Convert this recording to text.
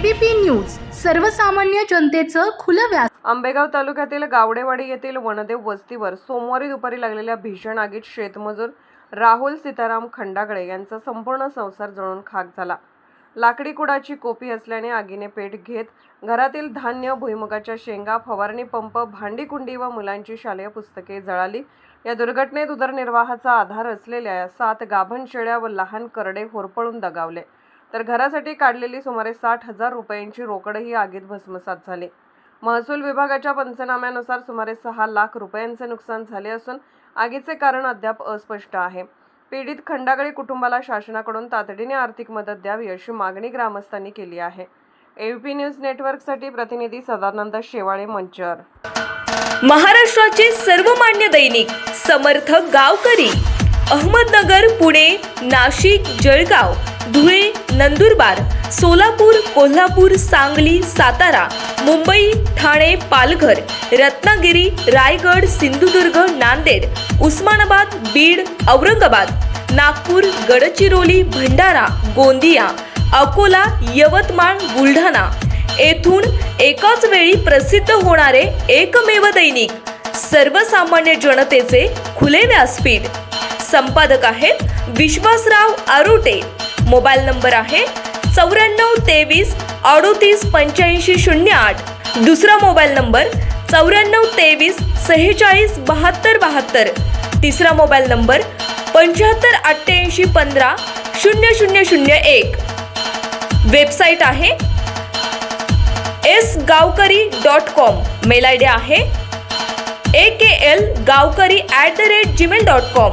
ABP news सर्वसामान्य जनतेचं खुलं व्यास। आंबेगाव तालुक्यातील गावडेवाडी येथील वनदेव वस्तीवर सोमवारी दुपारी लागलेल्या भीषण आगीत शेतमजूर राहुल सीताराम खंडागळे यांचा संपूर्ण संसार जळून खाक झाला। लाकडी कुडाची कोपी असल्याने आगीने पेट घेत घरातील धान्य, भुईमुगाच्या शेंगा, फवारणी पंप, भांडी कुंडी व मुलांची शालेय पुस्तके जळाली। या दुर्घटनेत उदरनिर्वाहाचा आधार असलेल्या 7 गाभण शेळ्या व लहान करडे होरपळून दगावले, तर घरासाठी काढलेली सुमारे 60,000 रुपयांची रोकडही आगीत भस्मसात झाली। महसूल विभागाच्या पंचनाम्यानुसार सुमारे 6 लाख रुपयांचे नुकसान झाले असून आगीचे कारण अद्याप अस्पष्ट आहे। पीडित खंडागळे कुटुंबाला शासनाकडून तातडीने आर्थिक मदत द्यावी अशी मागणी ग्रामस्थांनी केली आहे। एबीपी न्यूज नेटवर्कसाठी प्रतिनिधी सदानंद शेवाळे, मंचर। महाराष्ट्राचे सर्वमान्य दैनिक समर्थ गावकरी अहमदनगर, पुणे, नाशिक, जळगाव, धुळे, नंदुरबार, सोलापूर, कोल्हापूर, सांगली, सातारा, मुंबई, ठाणे, पालघर, रत्नागिरी, रायगड, सिंधुदुर्ग, नांदेड, उस्मानाबाद, बीड, औरंगाबाद, नागपूर, गडचिरोली, भंडारा, गोंदिया, अकोला, यवतमाळ, बुलढाणा येथून एकाच वेळी प्रसिद्ध होणारे एकमेव दैनिक सर्वसामान्य जनतेचे खुले व्यासपीठ। संपादक आहेत विश्वासराव आरोटे। मोबाईल नंबर आहे 94 23 38 85 08। दुसरा मोबाईल नंबर 94 23 46 72 72। तिसरा मोबाईल नंबर 75 88 15 0001। वेबसाईट आहे sgavkari.com। मेल आयडी आहे akl gavkari@gmail.com।